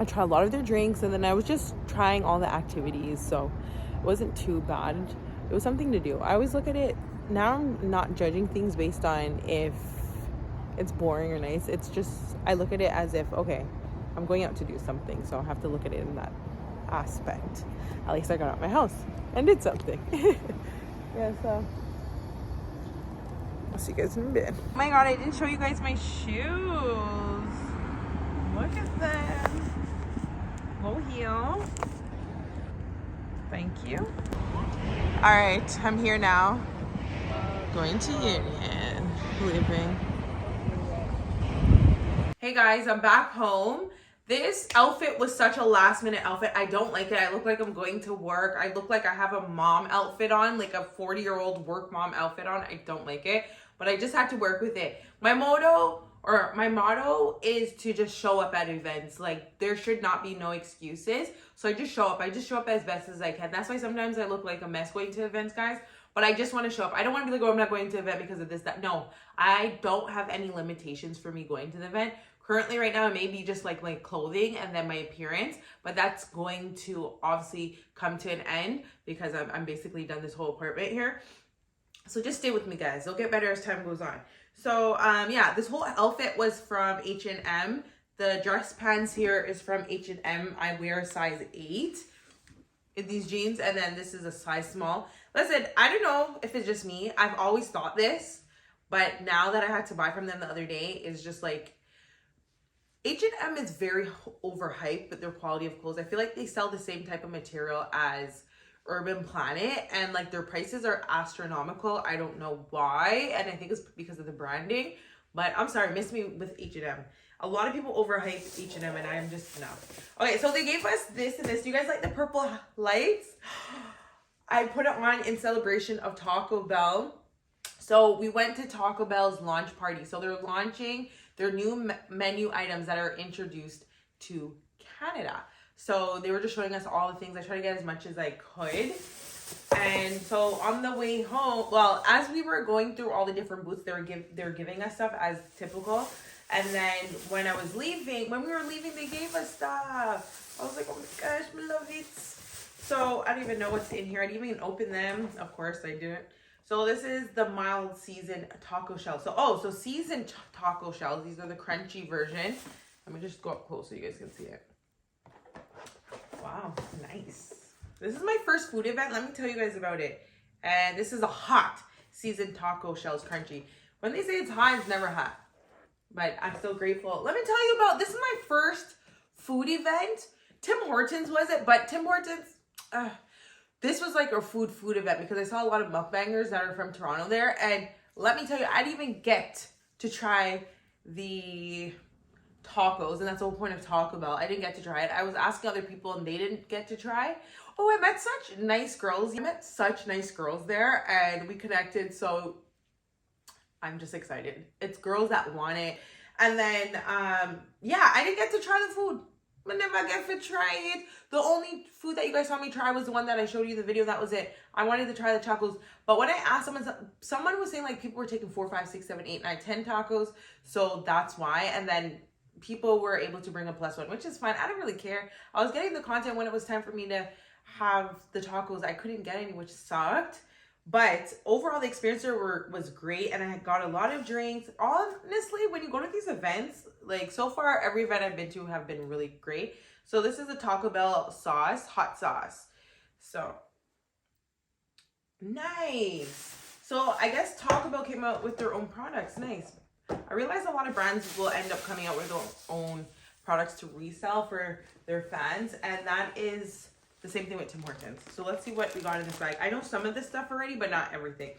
I tried a lot of their drinks, and then I was just trying all the activities, so it wasn't too bad. It was something to do. I always look at it, now I'm not judging things based on if it's boring or nice. It's just, I look at it as if, okay, I'm going out to do something, so I have to look at it in that aspect. At least I got out of my house and did something. Yeah, so I'll see you guys in a bit. Oh my god, I didn't show you guys my shoes. Look at them. Low heel. Thank you. All right, I'm here now. Going to Union. Leaving. Hey guys, I'm back home. This outfit was such a last minute outfit. I don't like it. I look like I'm going to work. I look like I have a mom outfit on, like a 40-year-old work mom outfit on. I don't like it, but I just had to work with it. My motto is to just show up at events. Like, there should not be no excuses. So I just show up. I just show up as best as I can. That's why sometimes I look like a mess going to events, guys. But I just want to show up. I don't want to be like, oh, I'm not going to the event because of this, that. No, I don't have any limitations for me going to the event. Currently, right now, it may be just like my clothing and then my appearance, but that's going to obviously come to an end because I'm basically done this whole apartment here. So just stay with me, guys. It'll get better as time goes on. So, yeah, this whole outfit was from H&M. The dress pants here is from H&M. I wear a size 8 in these jeans, and then this is a size small. Listen, I don't know if it's just me. I've always thought this, but now that I had to buy from them the other day, it's just like, H&M is very overhyped with their quality of clothes. I feel like they sell the same type of material as Urban Planet, and like their prices are astronomical. I don't know why, and I think it's because of the branding, but I'm sorry, miss me with H&M. A lot of people overhype H&M, and I'm just, no. Okay, so they gave us this and this. Do you guys like the purple lights? I put it on in celebration of Taco Bell. So we went to Taco Bell's launch party. So they're launching their new menu items that are introduced to Canada. So they were just showing us all the things. I tried to get as much as I could. And so on the way home, well, as we were going through all the different booths, they were giving us stuff as typical. And then when we were leaving, they gave us stuff. I was like, oh my gosh, I love it. So I don't even know what's in here. I didn't even open them. Of course I didn't. So this is the mild seasoned taco shell. So seasoned taco shells. These are the crunchy version. Let me just go up close so you guys can see it. Wow, nice. This is my first food event. Let me tell you guys about it. And this is a hot seasoned taco shells crunchy. When they say it's hot, it's never hot. But I'm still grateful. Let me tell you about, this is my first food event. Tim Hortons was it? But Tim Hortons, this was like a food event because I saw a lot of mukbangers that are from Toronto there. And let me tell you, I didn't even get to try the tacos. And that's the whole point of Taco Bell. I didn't get to try it. I was asking other people and they didn't get to try. Oh, I met such nice girls. I met such nice girls there and we connected. So I'm just excited. It's girls that want it. And then, yeah, I didn't get to try the food. I never get to try it. The only food that you guys saw me try was the one that I showed you in the video. That was it. I wanted to try the tacos. But when I asked someone was saying like people were taking 4, 5, 6, 7, 8, 9, 10 tacos. So that's why. And then people were able to bring a +1, which is fine. I don't really care. I was getting the content when it was time for me to have the tacos. I couldn't get any, which sucked. But overall, the experience there was great, and I got a lot of drinks. Honestly, when you go to these events, like so far, every event I've been to have been really great. So this is the Taco Bell sauce, hot sauce. So nice. So I guess Taco Bell came out with their own products. Nice. I realize a lot of brands will end up coming out with their own products to resell for their fans, and that is the same thing with Tim Hortons. So let's see what we got in this bag. I know some of this stuff already, but not everything.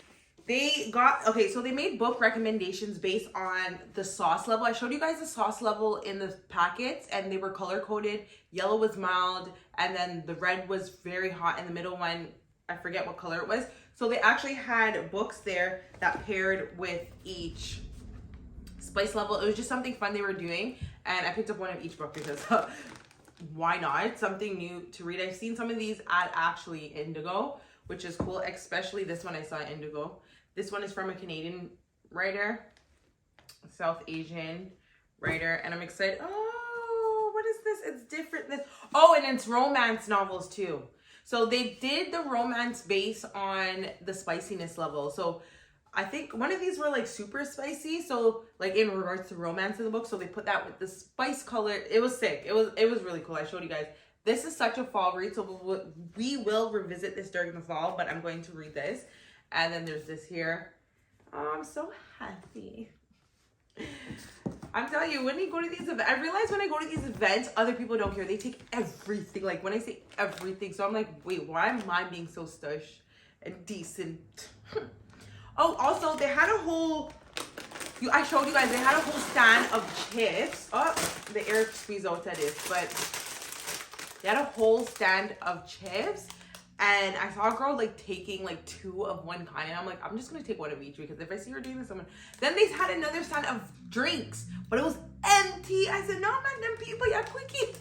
So they made book recommendations based on the sauce level. I showed you guys the sauce level in the packets and they were color coded. Yellow was mild and then the red was very hot and the middle one, I forget what color it was. So they actually had books there that paired with each spice level. It was just something fun they were doing. And I picked up one of each book because why not? Something new to read. I've seen some of these at actually Indigo, which is cool, especially this one I saw at Indigo. This one is from a Canadian writer, South Asian writer, and I'm excited. Oh, what is this? It's different. Oh, and it's romance novels too. So they did the romance based on the spiciness level. So I think one of these were like super spicy. So like in regards to romance in the book. So they put that with the spice color. It was sick. It was really cool. I showed you guys. This is such a fall read. So we will revisit this during the fall, but I'm going to read this. And then there's this here. Oh, I'm so happy. I'm telling you, when you go to these events, I realize when I go to these events, other people don't care. They take everything. Like when I say everything. So I'm like, wait, why am I being so stush and decent? Oh, also, they had a whole, I showed you guys, they had a whole stand of chips. Oh, the air squeeze out that is, but they had a whole stand of chips. And I saw a girl like taking like 2 of one kind. And I'm like, I'm just going to take 1 of each because if I see her doing this, then they had another stand of drinks, but it was empty. I said, no, man, them people, yeah, quickie.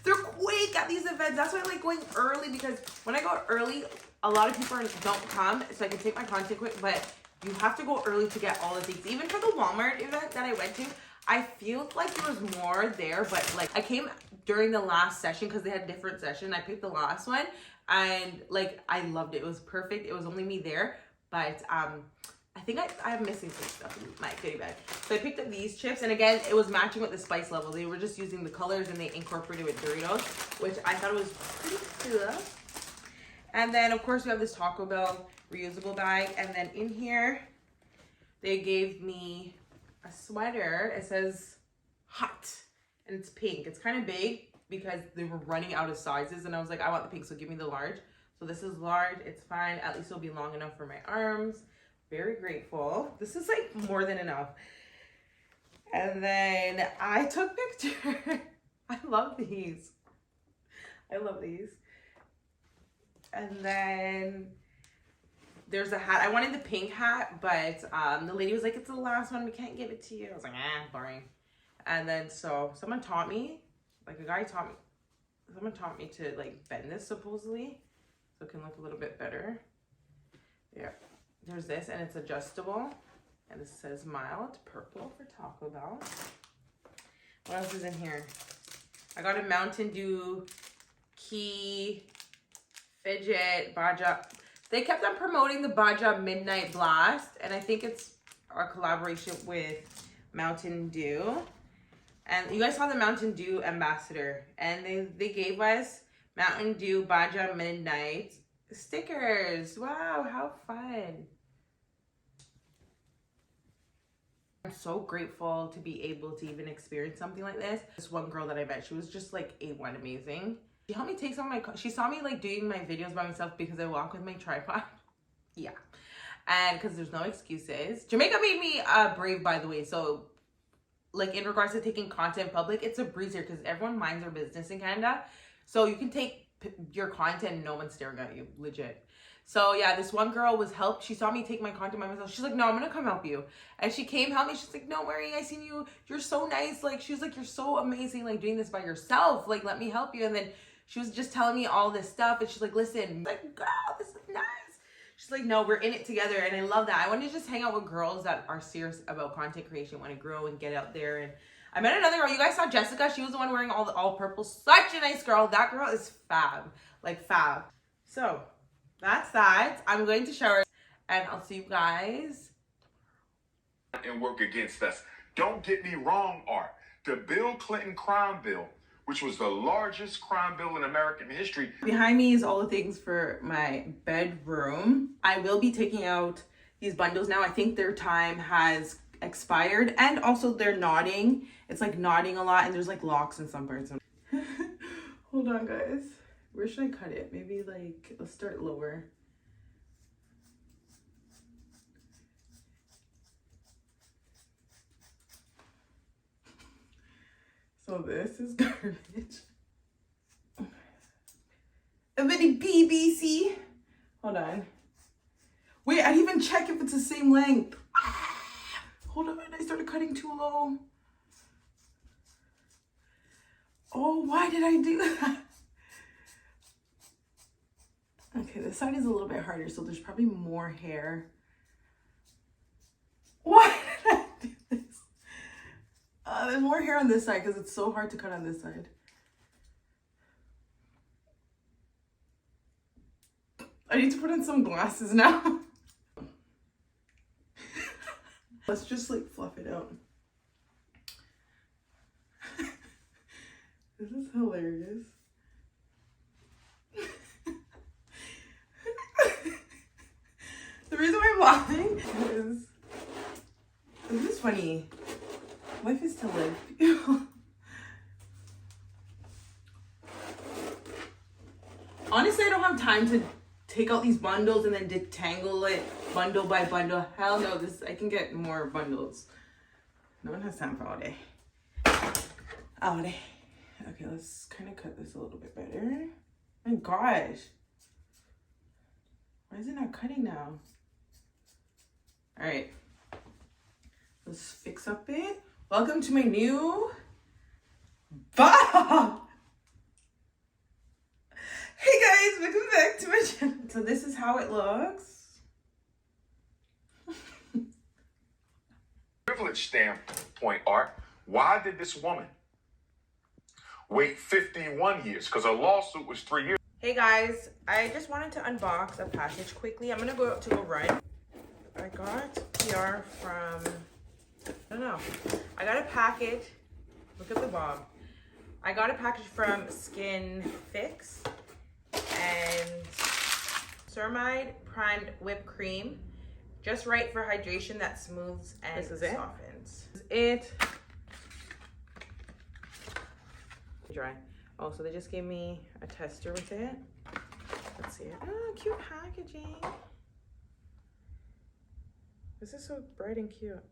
They're quick at these events. That's why I like going early because when I go early, a lot of people don't come, so I can take my content quick, but you have to go early to get all the things. Even for the Walmart event that I went to, I feel like there was more there, but like I came during the last session because they had a different session. I picked the last one and like I loved it. It was perfect. It was only me there, but I think I'm missing some stuff in my goodie bag. So I picked up these chips, and again, it was matching with the spice level. They were just using the colors and they incorporated with Doritos, which I thought was pretty cool. And then, of course, we have this Taco Bell reusable bag. And then in here, they gave me a sweater. It says hot, and it's pink. It's kind of big because they were running out of sizes, and I was like, I want the pink, so give me the large. So this is large. It's fine. At least it'll be long enough for my arms. Very grateful. This is like more than enough. And then I took pictures. I love these. I love these. And then there's a hat. I wanted the pink hat, but the lady was like, it's the last one. We can't give it to you. I was like, boring. And then so someone taught me, like someone taught me to like bend this supposedly. So it can look a little bit better. Yeah. There's this and it's adjustable. And this says mild purple for Taco Bell. What else is in here? I got a Mountain Dew key fidget Baja. They kept on promoting the Baja Midnight Blast, and I think it's a collaboration with Mountain Dew. And you guys saw the Mountain Dew ambassador, and they gave us Mountain Dew Baja Midnight stickers. Wow, how fun. I'm so grateful to be able to even experience something like this. This one girl that I met, she was just like A1 amazing. She helped me take some of my, she saw me like doing my videos by myself because I walk with my tripod. Yeah. And because there's no excuses. Jamaica made me brave, by the way. So like in regards to taking content public, it's a breeze here because everyone minds their business in Canada. So you can take your content and no one's staring at you, legit. So yeah, this one girl was helped. She saw me take my content by myself. She's like, no, I'm gonna come help you. And she came help me. She's like, don't worry, I seen you. You're so nice. Like, she was like, you're so amazing, like doing this by yourself. Like, let me help you. And then she was just telling me all this stuff. And she's like, listen, I'm like, girl, this is nice. She's like, no, we're in it together. And I love that. I want to just hang out with girls that are serious about content creation, want to grow and get out there. And I met another girl. You guys saw Jessica. She was the one wearing all purple. Such a nice girl. That girl is fab. Like fab. So that's that. I'm going to shower and I'll see you guys. And work against us. Don't get me wrong, Art. The Bill Clinton crime bill, which was the largest crime bill in American history. Behind me is all the things for my bedroom. I will be taking out these bundles now. I think their time has expired and also they're knotting. It's like knotting a lot and there's like locks in some parts. Hold on, guys. Where should I cut it? Maybe like, let's start lower. So this is garbage. A mini PVC. Hold on. Wait, I didn't even check if it's the same length. Hold on, I started cutting too low. Oh, why did I do that? Okay, this side is a little bit harder, so there's probably more hair. Why did I do this? There's more hair on this side because it's so hard to cut on this side. I need to put on some glasses now. Let's just like fluff it out. This is hilarious. The reason why I'm laughing is this is funny. Life is to live. Honestly, I don't have time to take out these bundles and then detangle it bundle by bundle. Hell no, I can get more bundles. No one has time for all day. All day. Okay, let's kind of cut this a little bit better. My gosh. Why is it not cutting now? All right. Let's fix up it. Welcome to my new bob. Hey guys, welcome back to my channel. So this is how it looks. Privilege standpoint, Art, why did this woman wait 51 years? Because her lawsuit was 3 years. Hey guys, I just wanted to unbox a package quickly. I'm gonna go to a run. I got PR from, I don't know. I got a package. Look at the bob. I got a package from Skin Fix and ceramide primed whipped cream, just right for hydration that smooths and softens. This is it. Dry. Oh, so they just gave me a tester with it. Let's see it. Oh, cute packaging. This is so bright and cute.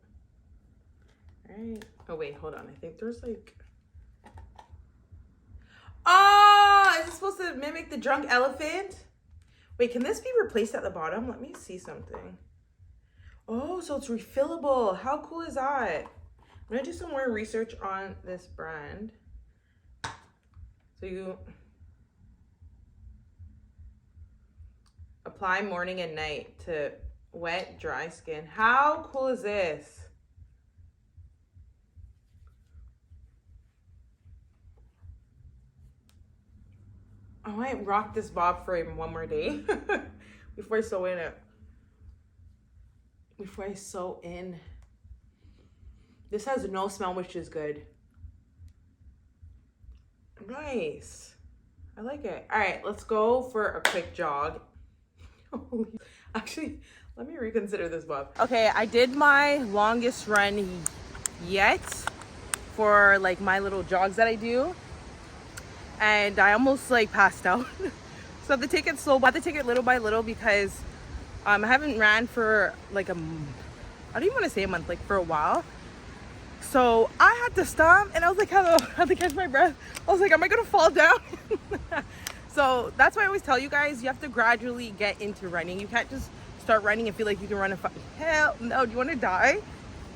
All right. Oh wait, hold on. I think there's like. Oh, is it supposed to mimic the drunk elephant? Wait, can this be replaced at the bottom? Let me see something. Oh, so it's refillable. How cool is that? I'm gonna do some more research on this brand. So you apply morning and night to wet, dry skin. How cool is this? I might rock this bob for even one more day before I sew in it. Before I sew in. This has no smell, which is good. Nice. I like it. All right, let's go for a quick jog. Actually, let me reconsider this, bob. Okay, I did my longest run yet for like my little jogs that I do. And I almost like passed out. So I have to take it slow, but I have to take it little by little because I haven't ran for like I don't even want to say a month, like for a while. So I had to stop and I was like, hello, I had to catch my breath. I was like, am I gonna fall down? So that's why I always tell you guys, you have to gradually get into running. You can't just start running and feel like you can run hell no, do you want to die?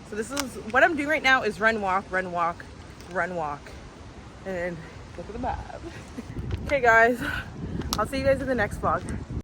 So this is what I'm doing right now is run, walk, run, walk, run, walk. And look at the bob. Okay guys, I'll see you guys in the next vlog.